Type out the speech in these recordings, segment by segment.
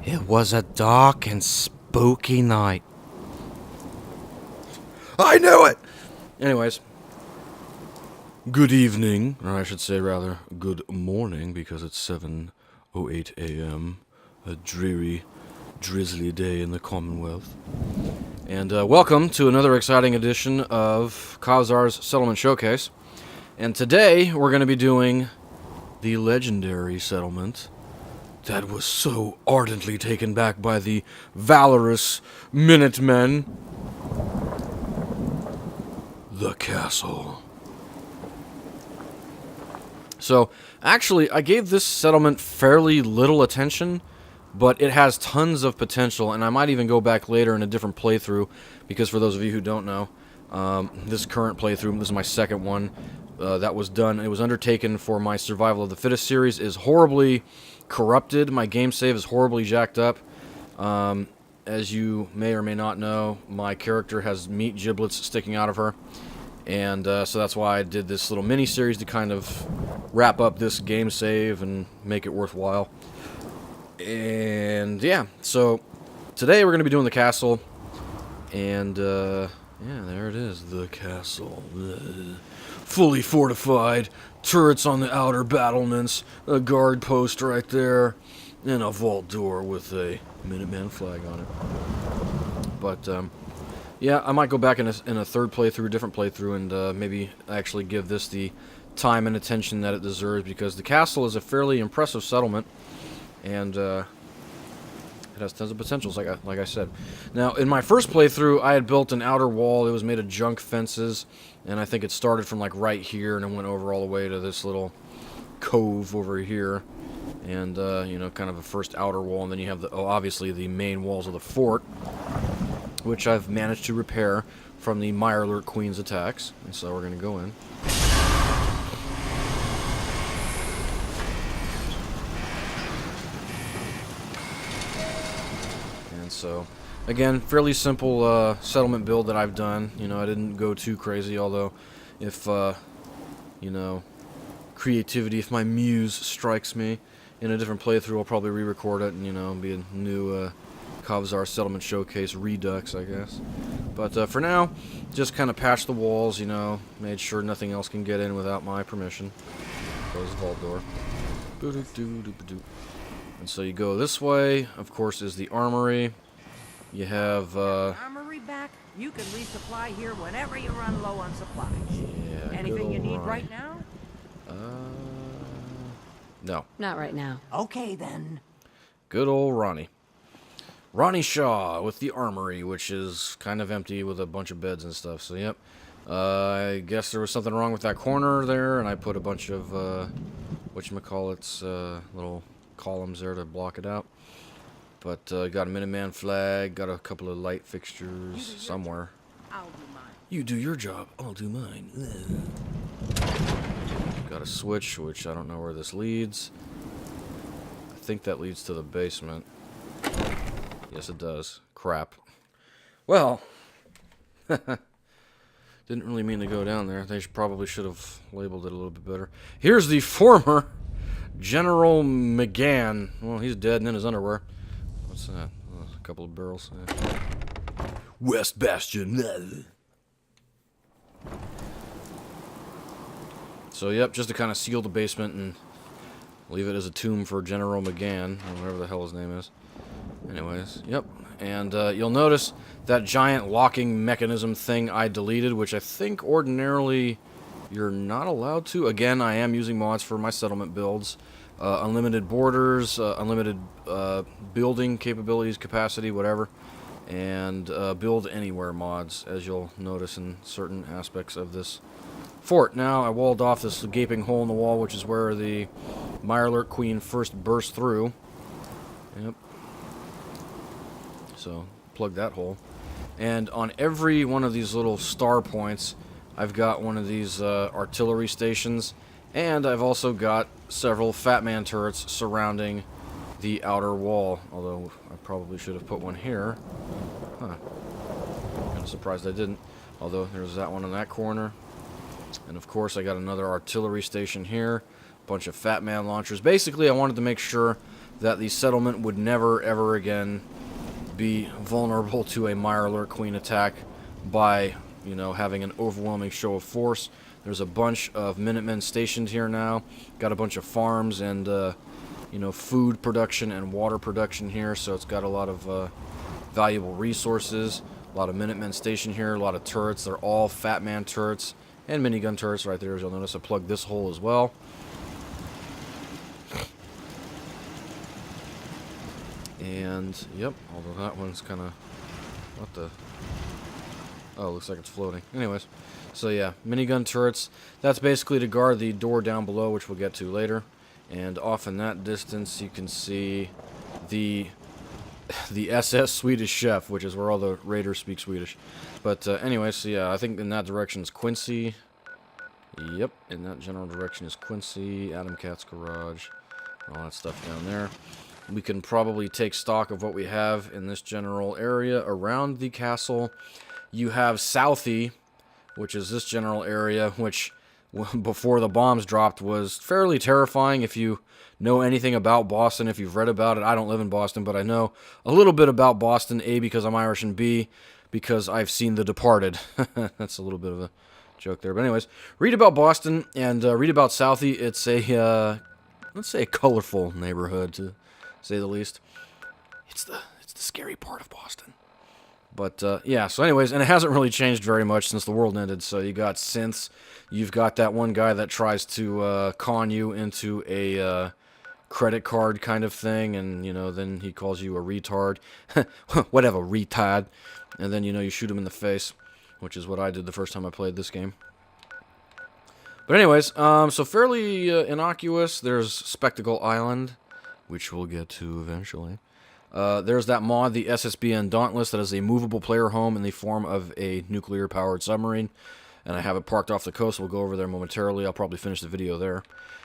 It was a dark and spooky night. I knew it! Anyways. Good evening, or I should say rather, good morning, because it's 7:08 a.m. A dreary, drizzly day in the Commonwealth. And welcome to another exciting edition of Kavzar's Settlement Showcase. And today we're going to be doing the legendary settlement that was so ardently taken back by the valorous Minutemen. The castle. So, actually, I gave this settlement fairly little attention, but it has tons of potential, and I might even go back later in a different playthrough, because for those of you who don't know, this current playthrough, this is my second one, that was done, it was undertaken for my Survival of the Fittest series, is horribly corrupted. My game save is horribly jacked up. As you may or may not know, my character has meat giblets sticking out of her. And so that's why I did this little mini-series to kind of wrap up this game save and make it worthwhile. And yeah, so today we're going to be doing the castle. And yeah, there it is, the castle. Fully fortified, turrets on the outer battlements, a guard post right there, and a vault door with a Minuteman flag on it. But yeah, I might go back in a third playthrough, different playthrough, and maybe actually give this the time and attention that it deserves, because the castle is a fairly impressive settlement, and it has tons of potentials, like I said. Now, in my first playthrough, I had built an outer wall. It was made of junk fences, and I think it started from like right here, and it went over all the way to this little cove over here, and you know, kind of a first outer wall, and then you have the obviously the main walls of the fort, which I've managed to repair from the Mirelurk Queen's attacks. And so we're going to go in. And so, again, fairly simple settlement build that I've done. You know, I didn't go too crazy, although if, you know, creativity, if my muse strikes me in a different playthrough, I'll probably re-record it and, you know, be a new Kavzar Settlement Showcase Redux, I guess. But for now, just kind of patched the walls, you know, made sure nothing else can get in without my permission. Close the vault door. And so you go this way, of course, is the armory. You have, armory back? You can resupply here whenever you run low on supplies. Yeah, anything you need right now? No. Not right now. Okay, then. Good old Ronnie. Ronnie Shaw with the armory, which is kind of empty with a bunch of beds and stuff. So, yep. I guess there was something wrong with that corner there, and I put a bunch of, whatchamacallits, little columns there to block it out. But, got a Minuteman flag, got a couple of light fixtures somewhere. I'll do mine. You do your job, I'll do mine. Got a switch, which I don't know where this leads. I think that leads to the basement. Yes, it does. Crap. Well, didn't really mean to go down there. They probably should have labeled it a little bit better. Here's the former General McGann. Well, he's dead and in his underwear. What's that? Oh, a couple of barrels. Yeah. West Bastion. So, yep, just to kind of seal the basement and leave it as a tomb for General McGann, or whatever the hell his name is. Anyways, yep, and you'll notice that giant locking mechanism thing I deleted, which I think ordinarily you're not allowed to. Again, I am using mods for my settlement builds. Unlimited borders, unlimited building capabilities, capacity, whatever. And build anywhere mods, as you'll notice in certain aspects of this fort. Now, I walled off this gaping hole in the wall, which is where the Mirelurk Queen first burst through. Yep. So, plug that hole. And on every one of these little star points, I've got one of these artillery stations, and I've also got several Fat Man turrets surrounding the outer wall, although I probably should have put one here. Huh. Kind of surprised I didn't, although there's that one in that corner. And of course I got another artillery station here, a bunch of Fat Man launchers. Basically, I wanted to make sure that the settlement would never, ever again be vulnerable to a Mirelurk Queen attack by, you know, having an overwhelming show of force. There's a bunch of Minutemen stationed here now. Got a bunch of farms and, you know, food production and water production here, so it's got a lot of valuable resources. A lot of Minutemen stationed here, a lot of turrets. They're all Fat Man turrets and minigun turrets right there, as you'll notice. I plugged this hole as well. And, yep, although that one's kind of... What the... Oh, looks like it's floating. Anyways, so yeah, minigun turrets. That's basically to guard the door down below, which we'll get to later. And off in that distance, you can see the SS Swedish Chef, which is where all the raiders speak Swedish. But anyways, so yeah, I think in that direction is Quincy. Yep, in that general direction is Quincy, Adam Cat's garage, all that stuff down there. We can probably take stock of what we have in this general area around the castle. You have Southie, which is this general area, which before the bombs dropped was fairly terrifying. If you know anything about Boston, if you've read about it, I don't live in Boston, but I know a little bit about Boston, A, because I'm Irish, and B, because I've seen The Departed. That's a little bit of a joke there. But anyways, read about Boston and read about Southie. It's a, let's say, a colorful neighborhood, to say the least. It's the scary part of Boston. But, yeah, so anyways, and it hasn't really changed very much since the world ended. So you got synths. You've got that one guy that tries to con you into a credit card kind of thing. And, you know, then he calls you a retard. Whatever, retard. And then, you know, you shoot him in the face, which is what I did the first time I played this game. But anyways, so fairly innocuous. There's Spectacle Island, which we'll get to eventually. There's that mod, the SSBN Dauntless, that is a movable player home in the form of a nuclear-powered submarine. And I have it parked off the coast. We'll go over there momentarily. I'll probably finish the video there.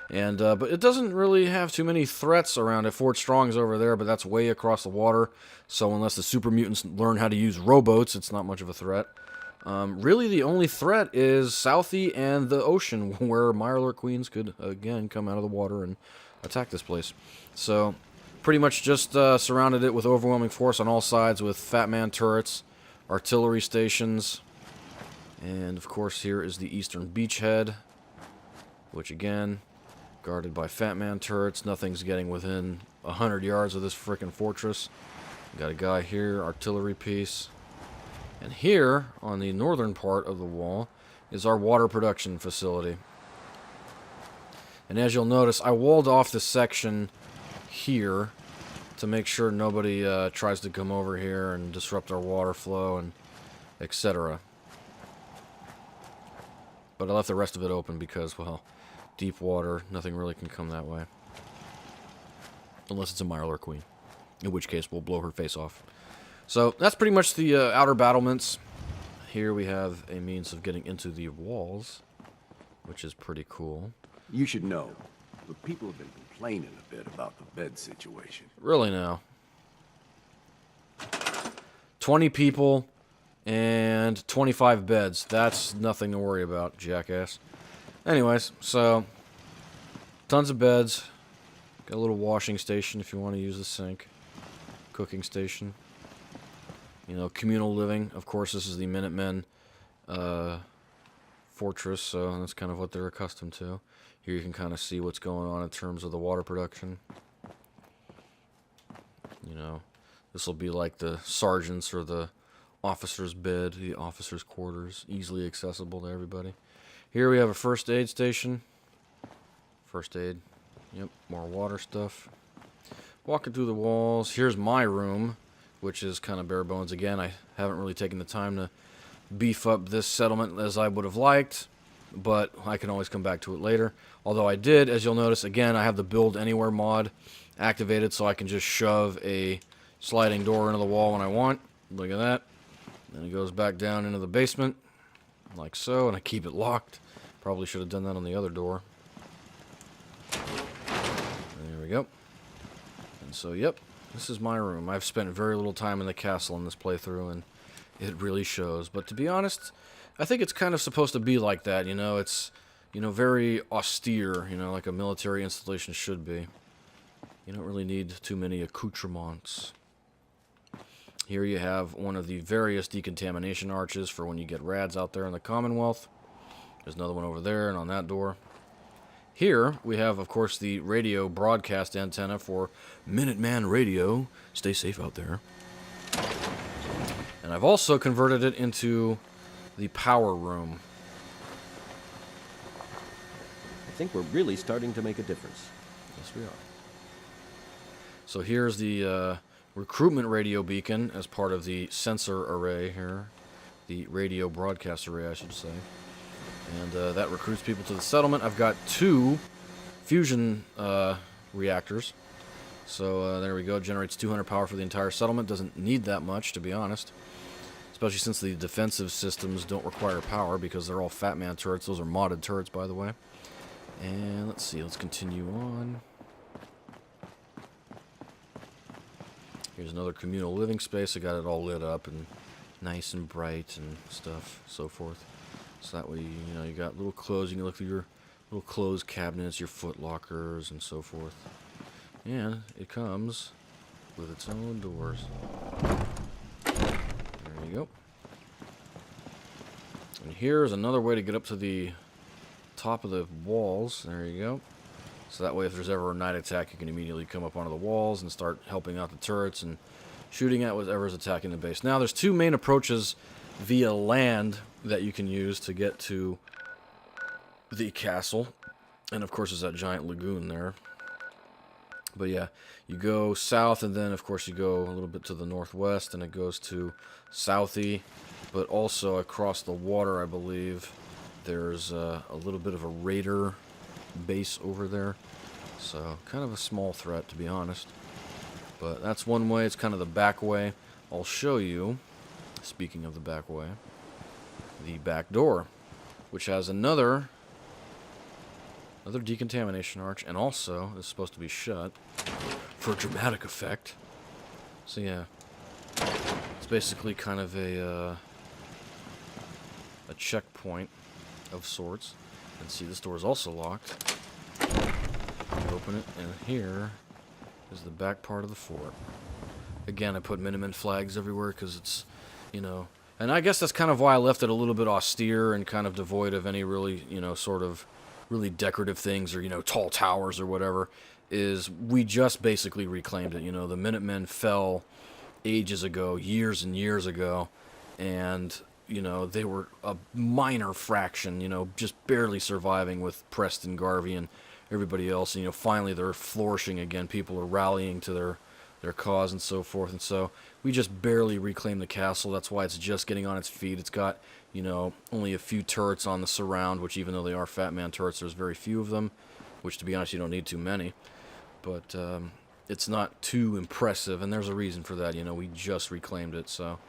And but it doesn't really have too many threats around it. Fort Strong's over there, but that's way across the water. So unless the super mutants learn how to use rowboats, it's not much of a threat. Really, the only threat is Southie and the ocean, where Mirelurk Queens could, again, come out of the water and attack this place. So pretty much just surrounded it with overwhelming force on all sides with Fat Man turrets, artillery stations, and of course here is the eastern beachhead, which again, guarded by Fat Man turrets. Nothing's getting within 100 yards of this frickin' fortress. Got a guy here, artillery piece. And here, on the northern part of the wall, is our water production facility. And as you'll notice, I walled off this section here to make sure nobody tries to come over here and disrupt our water flow and etc. But I left the rest of it open because, well, deep water, nothing really can come that way. Unless it's a Mirelurk Queen, in which case we'll blow her face off. So that's pretty much the outer battlements. Here we have a means of getting into the walls, which is pretty cool. You should know, the people have been complaining a bit about the bed situation. Really now. 20 people and 25 beds. That's nothing to worry about, jackass. Anyways, so tons of beds. Got a little washing station if you want to use the sink. Cooking station. You know, communal living. Of course, this is the Minutemen fortress, so that's kind of what they're accustomed to. Here you can kind of see what's going on in terms of the water production. You know, this will be like the sergeant's or the officer's bed, the officer's quarters, easily accessible to everybody. Here we have a first aid station. First aid. Yep, more water stuff. Walking through the walls. Here's my room, which is kind of bare bones. Again, I haven't really taken the time to beef up this settlement as I would have liked, but I can always come back to it later. Although I did, as you'll notice, again, I have the Build Anywhere mod activated, so I can just shove a sliding door into the wall when I want. Look at that. Then it goes back down into the basement, like so, and I keep it locked. Probably should have done that on the other door. There we go. And so, yep, this is my room. I've spent very little time in the castle in this playthrough, and it really shows. But to be honest, I think it's kind of supposed to be like that, you know? It's, you know, very austere, you know, like a military installation should be. You don't really need too many accoutrements. Here you have one of the various decontamination arches for when you get rads out there in the Commonwealth. There's another one over there and on that door. Here we have, of course, the radio broadcast antenna for Minuteman Radio. Stay safe out there. And I've also converted it into the power room. I think we're really starting to make a difference. Yes, we are. So here's the recruitment radio beacon as part of the sensor array here. The radio broadcast array, I should say. And that recruits people to the settlement. I've got 2 fusion reactors. So there we go. Generates 200 power for the entire settlement. Doesn't need that much, to be honest. Especially since the defensive systems don't require power because they're all Fat Man turrets. Those are modded turrets, by the way. And let's see. Let's continue on. Here's another communal living space. I got it all lit up and nice and bright and stuff, so forth. So that way, you know, you got little clothes. You can look through your little clothes cabinets, your foot lockers, and so forth. And it comes with its own doors. There you go. And here's another way to get up to the top of the walls. There you go. So that way, if there's ever a night attack, you can immediately come up onto the walls and start helping out the turrets and shooting at whatever's attacking the base. Now, there's 2 main approaches via land that you can use to get to the castle. And, of course, there's that giant lagoon there. But, yeah, you go south, and then, of course, you go a little bit to the northwest, and it goes to Southie. But also, across the water, I believe, there's a little bit of a raider base over there, so kind of a small threat, to be honest, but that's one way. It's kind of the back way. I'll show you, speaking of the back way, the back door, which has another decontamination arch, and also is supposed to be shut for dramatic effect. So yeah, it's basically kind of a checkpoint of sorts. And see, this door is also locked. You open it, and here is the back part of the fort. Again, I put Minutemen flags everywhere because it's, you know, and I guess that's kind of why I left it a little bit austere and kind of devoid of any really, you know, sort of really decorative things or, you know, tall towers or whatever, is we just basically reclaimed it. You know, the Minutemen fell ages ago, years and years ago, and you know, they were a minor fraction, you know, just barely surviving with Preston Garvey and everybody else. And, you know, finally they're flourishing again. People are rallying to their cause and so forth. And so we just barely reclaimed the castle. That's why it's just getting on its feet. It's got, you know, only a few turrets on the surround, which even though they are Fat Man turrets, there's very few of them, which to be honest, you don't need too many. But it's not too impressive, and there's a reason for that. You know, we just reclaimed it, so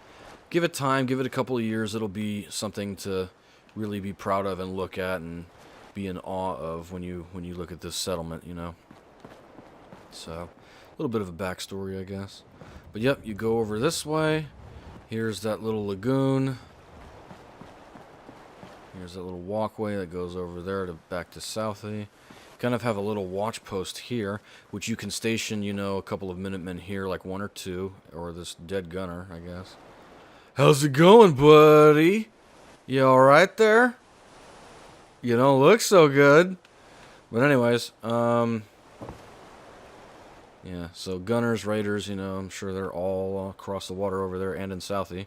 give it time, give it a couple of years. It'll be something to really be proud of and look at and be in awe of when you look at this settlement, you know. So, a little bit of a backstory, I guess. But yep, you go over this way. Here's that little lagoon. Here's that little walkway that goes over there to back to Southie. Kind of have a little watch post here, which you can station, you know, a couple of Minutemen here, like 1 or 2, or this dead gunner, I guess. How's it going, buddy? You alright there? You don't look so good. But anyways, yeah, so gunners, raiders, you know, I'm sure they're all across the water over there and in Southie.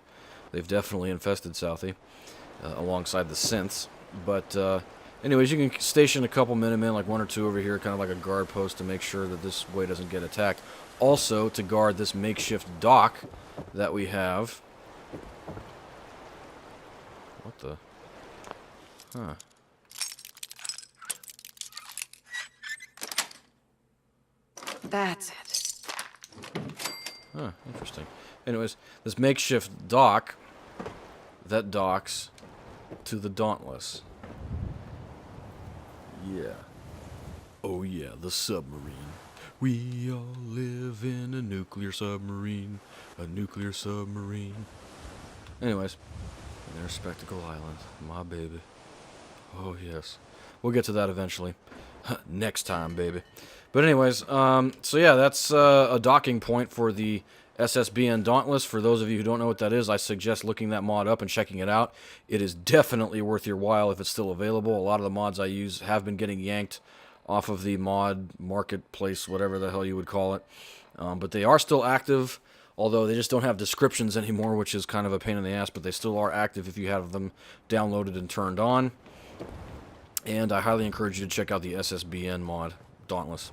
They've definitely infested Southie, alongside the synths. But, anyways, you can station a couple Minutemen, like 1 or 2 over here, kind of like a guard post to make sure that this way doesn't get attacked. Also, to guard this makeshift dock that we have. What the? Huh. That's it. Huh, interesting. Anyways, this makeshift dock that docks to the Dauntless. Yeah. Oh yeah, the submarine. We all live in a nuclear submarine. A nuclear submarine. Anyways, there's Spectacle Island. My baby. Oh yes. We'll get to that eventually. Next time, baby. But anyways, so yeah, that's a docking point for the SSBN Dauntless. For those of you who don't know what that is, I suggest looking that mod up and checking it out. It is definitely worth your while if it's still available. A lot of the mods I use have been getting yanked off of the mod marketplace, whatever the hell you would call it. But they are still active, although they just don't have descriptions anymore, which is kind of a pain in the ass, but they still are active if you have them downloaded and turned on. And I highly encourage you to check out the SSBN mod, Dauntless.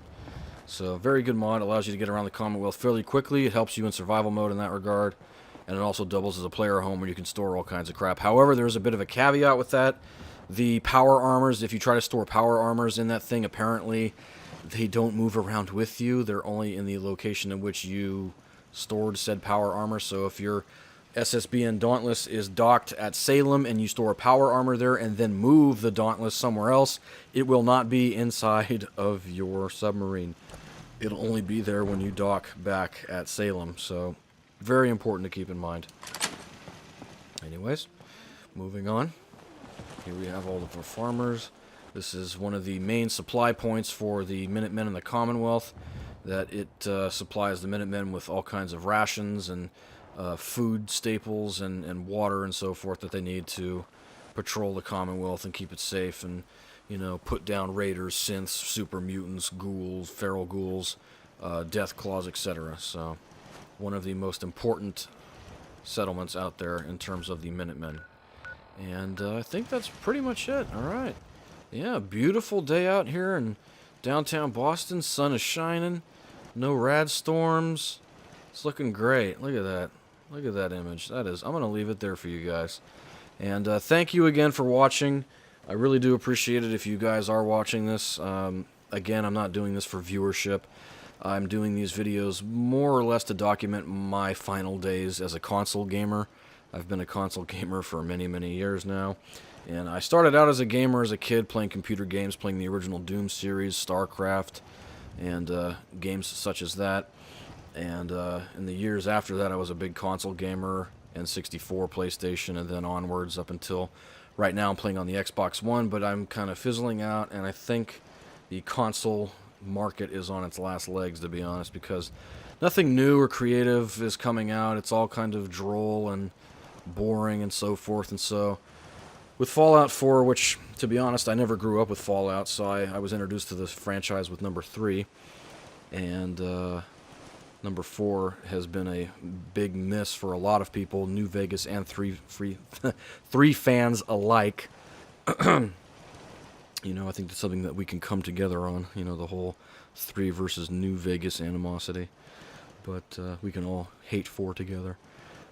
So, very good mod. Allows you to get around the Commonwealth fairly quickly. It helps you in survival mode in that regard. And it also doubles as a player home where you can store all kinds of crap. However, there's a bit of a caveat with that. The power armors, if you try to store power armors in that thing, apparently they don't move around with you. They're only in the location in which you stored said power armor. So if your SSBN Dauntless is docked at Salem and you store a power armor there and then move the Dauntless somewhere else, it will not be inside of your submarine. It'll only be there when you dock back at Salem. So very important to keep in mind. Anyways, moving on. Here we have all of our farmers. This is one of the main supply points for the Minutemen in the Commonwealth. That it supplies the Minutemen with all kinds of rations and food staples and water and so forth that they need to patrol the Commonwealth and keep it safe and, you know, put down raiders, synths, super mutants, ghouls, feral ghouls, death claws, etc. So, one of the most important settlements out there in terms of the Minutemen. And I think that's pretty much it. Alright. Yeah, beautiful day out here in downtown Boston. Sun is shining. No rad storms. It's looking great. Look at that. Look at that image. That is. I'm going to leave it there for you guys. And thank you again for watching. I really do appreciate it if you guys are watching this. Again, I'm not doing this for viewership. I'm doing these videos more or less to document my final days as a console gamer. I've been a console gamer for many, many years now. And I started out as a gamer as a kid playing computer games, playing the original Doom series, StarCraft, and games such as that. And in the years after that, I was a big console gamer, N64, PlayStation, and then onwards up until right now I'm playing on the Xbox One, but I'm kind of fizzling out, and I think the console market is on its last legs, to be honest, because nothing new or creative is coming out. It's all kind of droll and boring and so forth, and so with Fallout 4, which, to be honest, I never grew up with Fallout, so I was introduced to this franchise with number 3, and number 4 has been a big miss for a lot of people, New Vegas and three fans alike. You know, I think that's something that we can come together on, you know, the whole 3 versus New Vegas animosity. But we can all hate 4 together.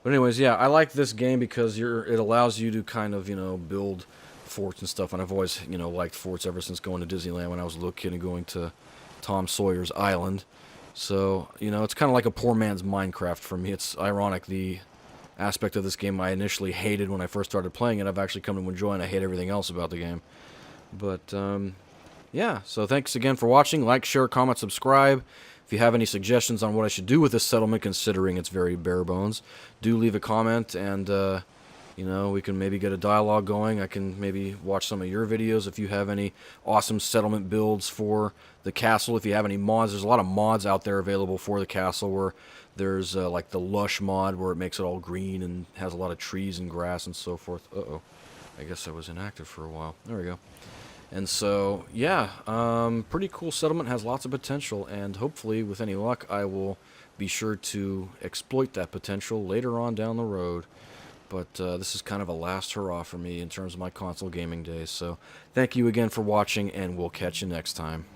But anyways, yeah, I like this game because it allows you to kind of, you know, build forts and stuff. And I've always, you know, liked forts ever since going to Disneyland when I was a little kid and going to Tom Sawyer's Island. So, you know, it's kind of like a poor man's Minecraft for me. It's ironic, the aspect of this game I initially hated when I first started playing it, I've actually come to enjoy, and I hate everything else about the game. But, yeah, so thanks again for watching. Like, share, comment, subscribe. If you have any suggestions on what I should do with this settlement, considering it's very bare bones, do leave a comment, and, you know, we can maybe get a dialogue going. I can maybe watch some of your videos if you have any awesome settlement builds for the castle. If you have any mods, there's a lot of mods out there available for the castle, where there's, like, the Lush mod, where it makes it all green and has a lot of trees and grass and so forth. Uh-oh. I guess I was inactive for a while. There we go. And so, yeah, pretty cool settlement, has lots of potential, and hopefully, with any luck, I will be sure to exploit that potential later on down the road. But this is kind of a last hurrah for me in terms of my console gaming days. So, thank you again for watching, and we'll catch you next time.